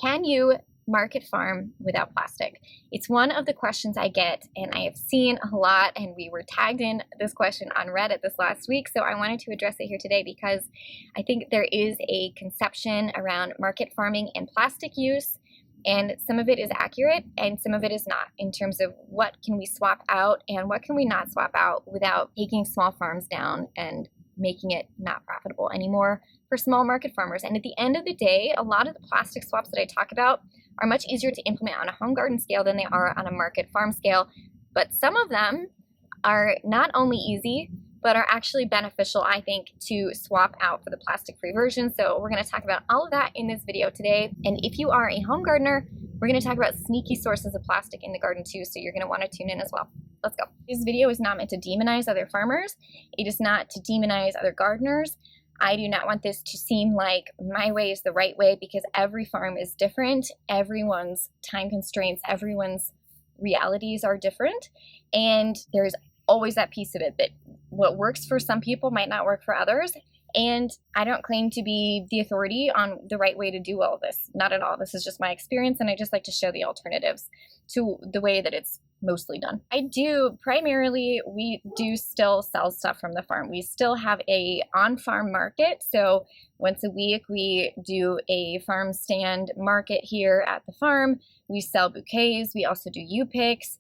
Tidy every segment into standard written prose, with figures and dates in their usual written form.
Can you market farm without plastic? It's one of the questions I get, and I have seen a lot, and we were tagged in this question on Reddit this last week, so I wanted to address it here today because I think there is a conception around market farming and plastic use, and some of it is accurate and some of it is not, in terms of what can we swap out and what can we not swap out without taking small farms down and making it not profitable anymore for small market farmers. And at the end of the day, a lot of the plastic swaps that I talk about are much easier to implement on a home garden scale than they are on a market farm scale. But some of them are not only easy, but are actually beneficial, I think, to swap out for the plastic-free version. So we're going to talk about all of that in this video today. And if you are a home gardener, we're going to talk about sneaky sources of plastic in the garden too, so you're going to want to tune in as well. Let's go. This video is not meant to demonize other farmers. It is not to demonize other gardeners. I do not want this to seem like my way is the right way, because every farm is different. Everyone's time constraints, everyone's realities are different. And there's always that piece of it that what works for some people might not work for others. And I don't claim to be the authority on the right way to do all this. Not at all. This is just my experience, and I just like to show the alternatives to the way that it's mostly done. We do still sell stuff from the farm. We still have a on-farm market. So once a week we do a farm stand market here at the farm. We sell bouquets. We also do U-picks.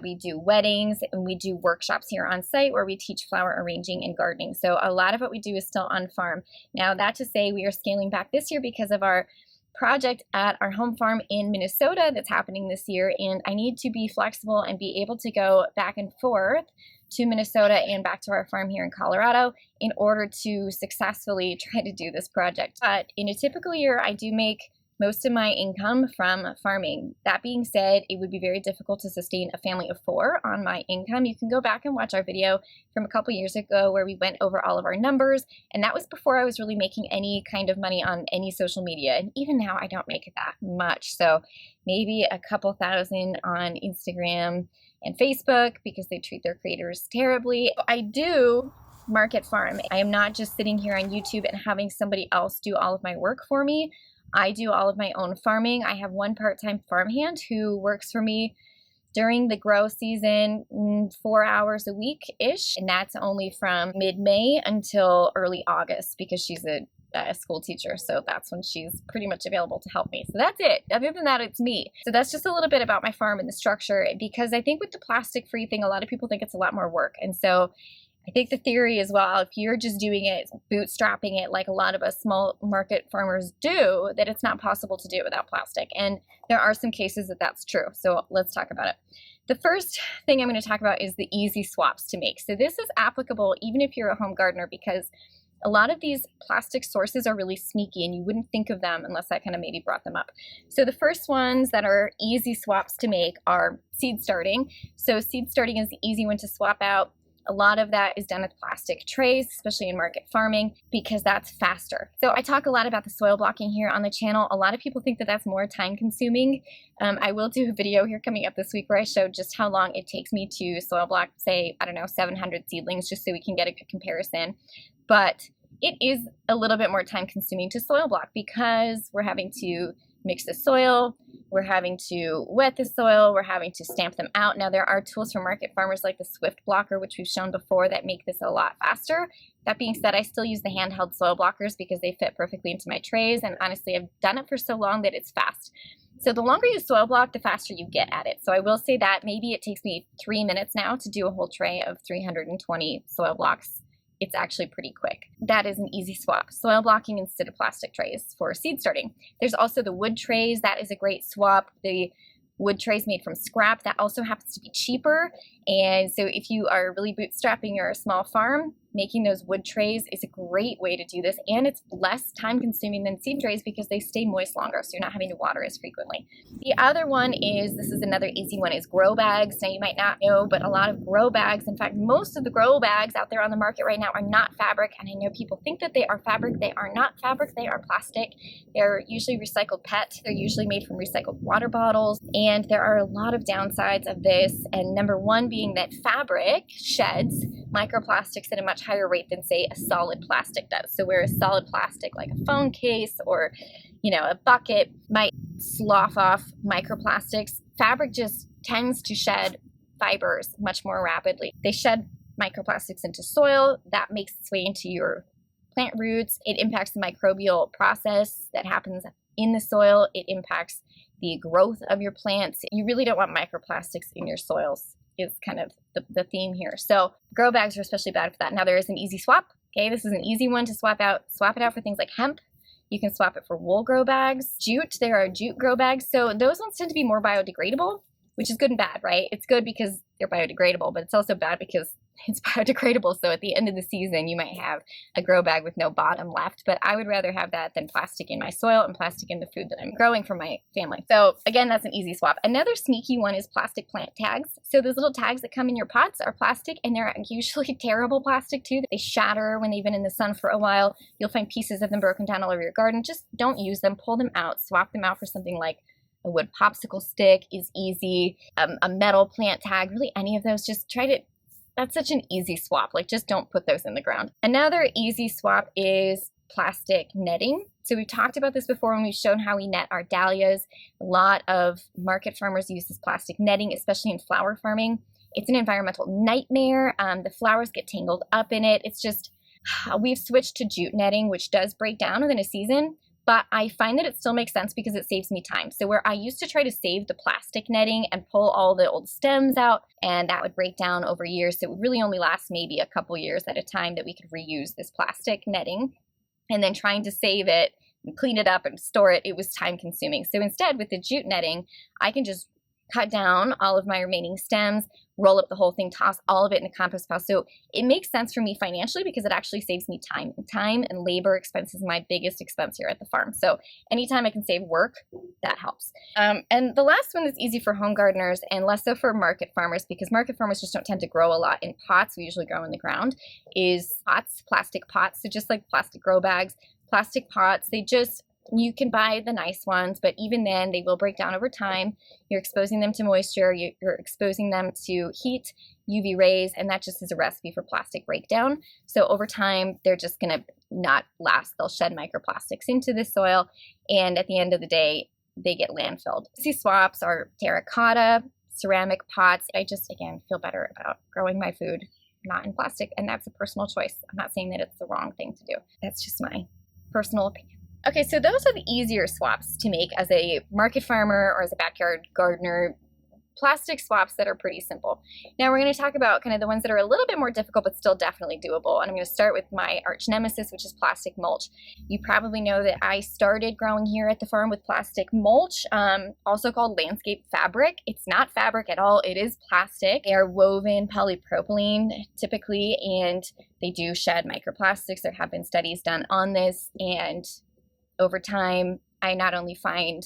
We do weddings, and we do workshops here on site where we teach flower arranging and gardening. So a lot of what we do is still on farm. Now, that to say, we are scaling back this year because of our project at our home farm in Minnesota that's happening this year, and I need to be flexible and be able to go back and forth to Minnesota and back to our farm here in Colorado in order to successfully try to do this project. But in a typical year, I do make most of my income from farming. That being said, it would be very difficult to sustain a family of 4 on my income. You can go back and watch our video from a couple years ago where we went over all of our numbers, and that was before I was really making any kind of money on any social media. And even now, I don't make that much. So maybe a couple thousand on Instagram and Facebook because they treat their creators terribly. I do market farm. I am not just sitting here on YouTube and having somebody else do all of my work for me. I do all of my own farming. I have one part-time farmhand who works for me during the grow season, 4 hours a week-ish, and that's only from mid-May until early August because she's a school teacher, so that's when she's pretty much available to help me. So that's it. Other than that, it's me. So that's just a little bit about my farm and the structure, because I think with the plastic-free thing, a lot of people think it's a lot more work, and so I think the theory as well, if you're just doing it, bootstrapping it like a lot of us small market farmers do, that it's not possible to do it without plastic. And there are some cases that that's true. So let's talk about it. The first thing I'm going to talk about is the easy swaps to make. So this is applicable even if you're a home gardener, because a lot of these plastic sources are really sneaky and you wouldn't think of them unless I kind of maybe brought them up. So the first ones that are easy swaps to make are seed starting. So seed starting is the easy one to swap out. A lot of that is done with plastic trays, especially in market farming, because that's faster. So I talk a lot about the soil blocking here on the channel. A lot of people think that that's more time consuming. I will do a video here coming up this week where I show just how long it takes me to soil block, say, I don't know, 700 seedlings, just so we can get a good comparison. But it is a little bit more time consuming to soil block because we're having to mix the soil, we're having to wet the soil, we're having to stamp them out. Now, there are tools for market farmers like the Swift Blocker, which we've shown before, that make this a lot faster. That being said, I still use the handheld soil blockers because they fit perfectly into my trays, and honestly, I've done it for so long that it's fast. So the longer you soil block, the faster you get at it. So I will say that maybe it takes me 3 minutes now to do a whole tray of 320 soil blocks. It's actually pretty quick. That is an easy swap. Soil blocking instead of plastic trays for seed starting. There's also the wood trays. That is a great swap. The wood trays made from scrap, that also happens to be cheaper. And so if you are really bootstrapping your small farm, making those wood trays is a great way to do this, and it's less time consuming than seed trays because they stay moist longer, so you're not having to water as frequently. The other one is, this is another easy one, is grow bags. Now you might not know, but a lot of grow bags, in fact most of the grow bags out there on the market right now are not fabric, and I know people think that they are fabric. They are not fabric, they are plastic. They're usually recycled PET. They're usually made from recycled water bottles, and there are a lot of downsides of this, and number one being that fabric sheds microplastics at a much higher rate than, say, a solid plastic does. So where a solid plastic like a phone case or, you know, a bucket might slough off microplastics. Fabric just tends to shed fibers much more rapidly. They shed microplastics into soil. That makes its way into your plant roots. It impacts the microbial process that happens in the soil. It impacts the growth of your plants. You really don't want microplastics in your soils, is kind of the theme here. So grow bags are especially bad for that. Now there is an easy swap. Okay, this is an easy one to swap out. Swap it out for things like hemp. You can swap it for wool grow bags. Jute, there are jute grow bags. So those ones tend to be more biodegradable, which is good and bad, right? It's good because they're biodegradable, but it's also bad because it's biodegradable. So at the end of the season, you might have a grow bag with no bottom left, but I would rather have that than plastic in my soil and plastic in the food that I'm growing for my family. So again, that's an easy swap. Another sneaky one is plastic plant tags. So those little tags that come in your pots are plastic, and they're usually terrible plastic too. They shatter when they've been in the sun for a while. You'll find pieces of them broken down all over your garden. Just don't use them. Pull them out. Swap them out for something like a wood popsicle stick is easy. A metal plant tag, really any of those, just try to, that's such an easy swap. Like, just don't put those in the ground. Another easy swap is plastic netting. So we've talked about this before when we've shown how we net our dahlias. A lot of market farmers use this plastic netting, especially in flower farming. It's an environmental nightmare. The flowers get tangled up in it. It's just, we've switched to jute netting, which does break down within a season. But I find that it still makes sense because it saves me time. So where I used to try to save the plastic netting and pull all the old stems out, and that would break down over years. So it would really only last maybe a couple years at a time that we could reuse this plastic netting. And then trying to save it and clean it up and store it, it was time consuming. So instead, with the jute netting, I can just cut down all of my remaining stems, roll up the whole thing, toss all of it in a compost pile. So it makes sense for me financially because it actually saves me time. And time and labor expense is my biggest expense here at the farm. So anytime I can save work, that helps. And the last one that's easy for home gardeners and less so for market farmers, because market farmers just don't tend to grow a lot in pots. We usually grow in the ground, is pots, plastic pots. So just like plastic grow bags, plastic pots, you can buy the nice ones, but even then they will break down over time. You're exposing them to moisture, you're exposing them to heat, UV rays, and that just is a recipe for plastic breakdown. So over time, they're just gonna not last. They'll shed microplastics into the soil, and at the end of the day, they get landfilled. These swaps are terracotta, ceramic pots. I just, again, feel better about growing my food not in plastic, and that's a personal choice. I'm not saying that it's the wrong thing to do. That's just my personal opinion. Okay, so those are the easier swaps to make as a market farmer or as a backyard gardener, plastic swaps that are pretty simple. Now we're going to talk about kind of the ones that are a little bit more difficult but still definitely doable. And I'm going to start with my arch nemesis, which is plastic mulch. You probably know that I started growing here at the farm with plastic mulch, also called landscape fabric. It's not fabric at all. It is plastic. They are woven polypropylene typically, and they do shed microplastics. There have been studies done on this, and over time, I not only find,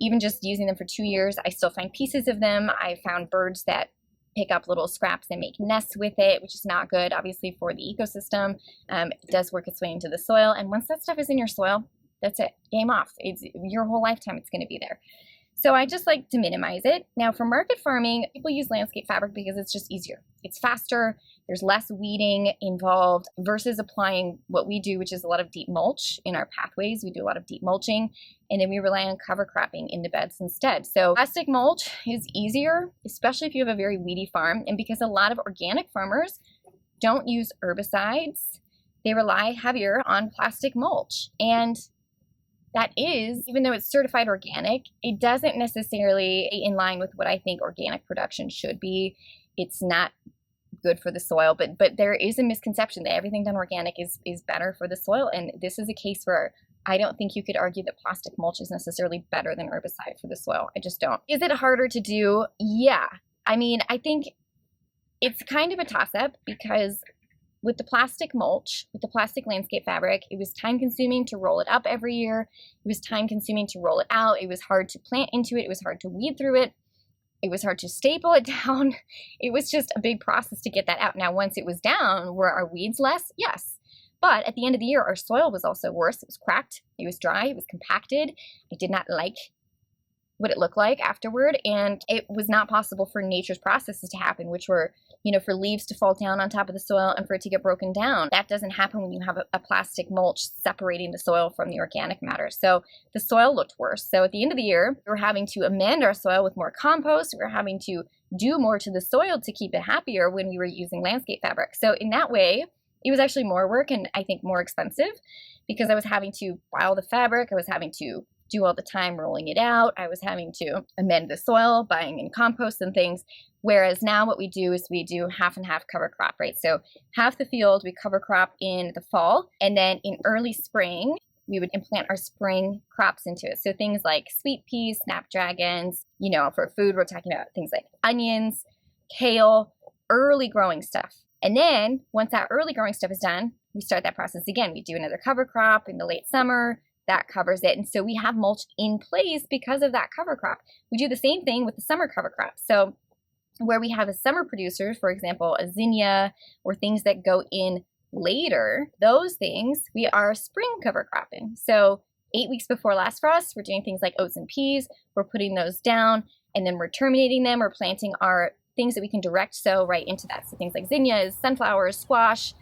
even just using them for 2 years, I still find pieces of them. I found birds that pick up little scraps and make nests with it, which is not good, obviously, for the ecosystem. It does work its way into the soil. And once that stuff is in your soil, that's it. Game off. It's your whole lifetime it's going to be there. So I just like to minimize it. Now for market farming, people use landscape fabric because it's just easier. It's faster. There's less weeding involved versus applying what we do, which is a lot of deep mulch in our pathways. We do a lot of deep mulching, and then we rely on cover cropping in the beds instead. So plastic mulch is easier, especially if you have a very weedy farm. And because a lot of organic farmers don't use herbicides, they rely heavier on plastic mulch. And that is, even though it's certified organic, it doesn't necessarily in line with what I think organic production should be. It's not good for the soil, but there is a misconception that everything done organic is better for the soil. And this is a case where I don't think you could argue that plastic mulch is necessarily better than herbicide for the soil. I just don't. Is it harder to do? Yeah. I mean, I think it's kind of a toss-up because with the plastic mulch, with the plastic landscape fabric, it was time consuming to roll it up every year. It was time consuming to roll it out. It was hard to plant into it. It was hard to weed through it. It was hard to staple it down. It was just a big process to get that out. Now, once it was down, were our weeds less? Yes. But at the end of the year, our soil was also worse. It was cracked. It was dry. It was compacted. I did not like what it looked like afterward. And it was not possible for nature's processes to happen, which were, for leaves to fall down on top of the soil and for it to get broken down. That doesn't happen when you have a plastic mulch separating the soil from the organic matter. So the soil looked worse. So at the end of the year, we were having to amend our soil with more compost. We were having to do more to the soil to keep it happier when we were using landscape fabric. So in that way, it was actually more work and I think more expensive because I was having to buy all the fabric. I was having to do all the time rolling it out. I was having to amend the soil, buying in compost and things. Whereas now what we do is we do half and half cover crop, right? So half the field we cover crop in the fall, and then in early spring, we would implant our spring crops into it. So things like sweet peas, snapdragons, for food, we're talking about things like onions, kale, early growing stuff. And then once that early growing stuff is done, we start that process again. We do another cover crop in the late summer. That covers it. And so we have mulch in place because of that cover crop. We do the same thing with the summer cover crop. So where we have a summer producer, for example, a zinnia or things that go in later, those things we are spring cover cropping. So 8 weeks before last frost, we're doing things like oats and peas. We're putting those down and then we're terminating them. We're planting our things that we can direct sow right into that. So things like zinnias, sunflowers, squash,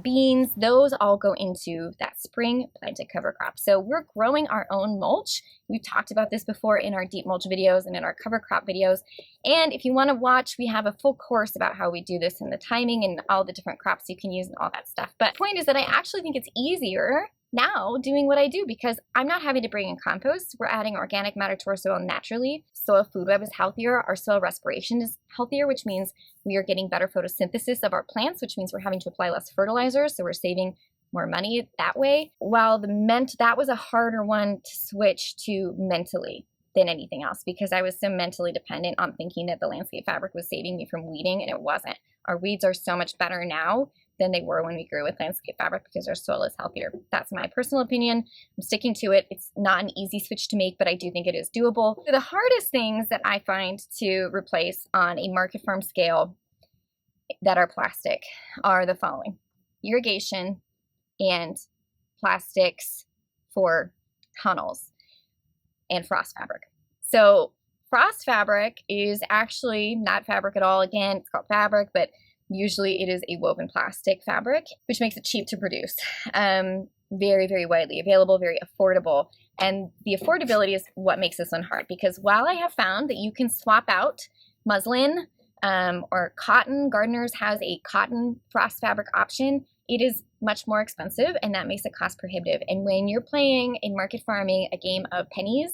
beans, those all go into that spring planted cover crop. So we're growing our own mulch. We've talked about this before in our deep mulch videos and in our cover crop videos. And if you want to watch, we have a full course about how we do this and the timing and all the different crops you can use and all that stuff. But the point is that I actually think it's easier now doing what I do because I'm not having to bring in compost. We're adding organic matter to our soil naturally. Soil food web is healthier. Our soil respiration is healthier, which means we are getting better photosynthesis of our plants, which means we're having to apply less fertilizer. So we're saving more money that way. While that was a harder one to switch to mentally than anything else because I was so mentally dependent on thinking that the landscape fabric was saving me from weeding, and it wasn't. Our weeds are so much better now than they were when we grew with landscape fabric because our soil is healthier. That's my personal opinion. I'm sticking to it. It's not an easy switch to make, but I do think it is doable. The hardest things that I find to replace on a market farm scale that are plastic are the following: irrigation and plastics for tunnels and frost fabric. So frost fabric is actually not fabric at all. Again, it's called fabric, but usually it is a woven plastic fabric, which makes it cheap to produce. Very, very widely available, very affordable. And the affordability is what makes this one hard because while I have found that you can swap out muslin or cotton, Gardeners has a cotton frost fabric option, it is much more expensive and that makes it cost prohibitive. And when you're playing in market farming a game of pennies,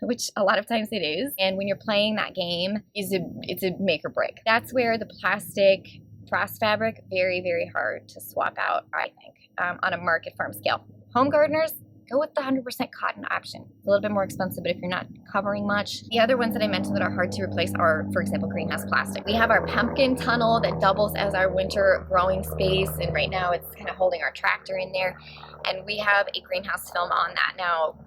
which a lot of times it is, and when you're playing that game, it's a make or break. That's where the plastic frost fabric, very, very hard to swap out, I think, on a market farm scale. Home gardeners, go with the 100% cotton option. It's a little bit more expensive, but if you're not covering much. The other ones that I mentioned that are hard to replace are, for example, greenhouse plastic. We have our pumpkin tunnel that doubles as our winter growing space, and right now it's kind of holding our tractor in there, and we have a greenhouse film on that. Now,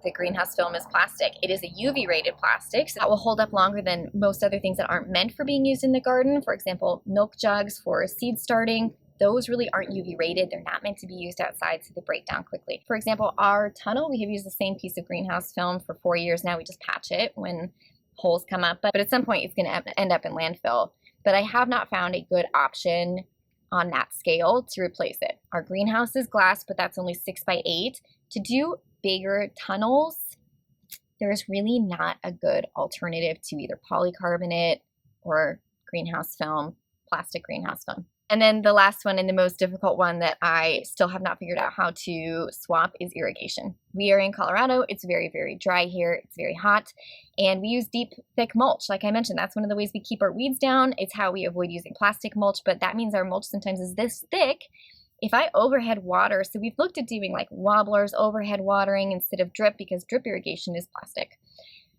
the greenhouse film is plastic. It is a UV rated plastic, so that will hold up longer than most other things that aren't meant for being used in the garden. For example, milk jugs for seed starting. Those really aren't UV rated. They're not meant to be used outside, so they break down quickly. For example, our tunnel, we have used the same piece of greenhouse film for 4 years now. We just patch it when holes come up, but at some point it's going to end up in landfill. But I have not found a good option on that scale to replace it. Our greenhouse is glass, but that's only 6 by 8. To do bigger tunnels, there's really not a good alternative to either polycarbonate or greenhouse film, plastic greenhouse film. And then the last one and the most difficult one that I still have not figured out how to swap is irrigation. We are in Colorado. It's very, very dry here. It's very hot. And we use deep, thick mulch. Like I mentioned, that's one of the ways we keep our weeds down. It's how we avoid using plastic mulch, but that means our mulch sometimes is this thick. If I overhead water, so we've looked at doing like wobblers, overhead watering instead of drip because drip irrigation is plastic.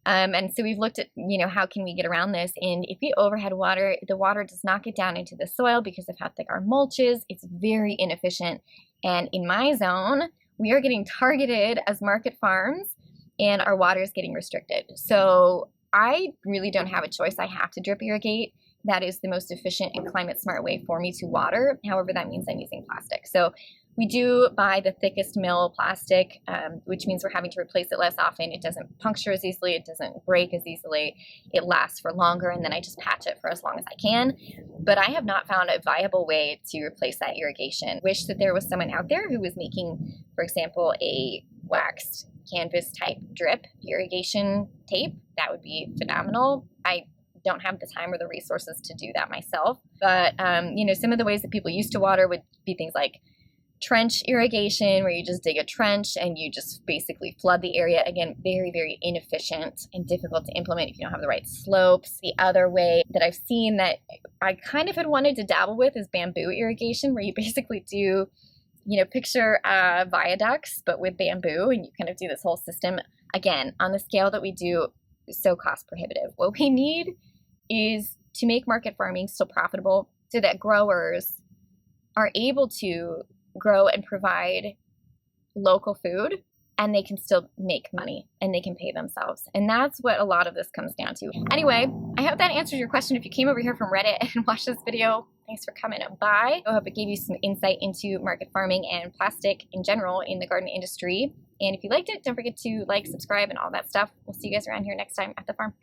And so we've looked at, how can we get around this? And if we overhead water, the water does not get down into the soil because of how thick our mulch is. It's very inefficient. And in my zone, we are getting targeted as market farms and our water is getting restricted. So I really don't have a choice. I have to drip irrigate. That is the most efficient and climate smart way for me to water. However, that means I'm using plastic. So We do buy the thickest mill plastic, which means we're having to replace it less often. It doesn't puncture as easily, it doesn't break as easily, it lasts for longer, and then I just patch it for as long as I can. But I have not found a viable way to replace that irrigation. Wish that there was someone out there who was making, for example, a waxed canvas type drip irrigation tape. That would be phenomenal. I don't have the time or the resources to do that myself. But, some of the ways that people used to water would be things like trench irrigation, where you just dig a trench and you just basically flood the area. Again, very, very inefficient and difficult to implement if you don't have the right slopes. The other way that I've seen that I kind of had wanted to dabble with is bamboo irrigation, where you basically do, picture viaducts, but with bamboo, and you kind of do this whole system. Again, on the scale that we do, so cost prohibitive. What we need is to make market farming still profitable so that growers are able to grow and provide local food, and they can still make money and they can pay themselves. And that's what a lot of this comes down to. Anyway, I hope that answers your question. If you came over here from Reddit and watched this video, thanks for coming by. I hope it gave you some insight into market farming and plastic in general in the garden industry. And if you liked it, don't forget to like, subscribe, and all that stuff. We'll see you guys around here next time at the farm.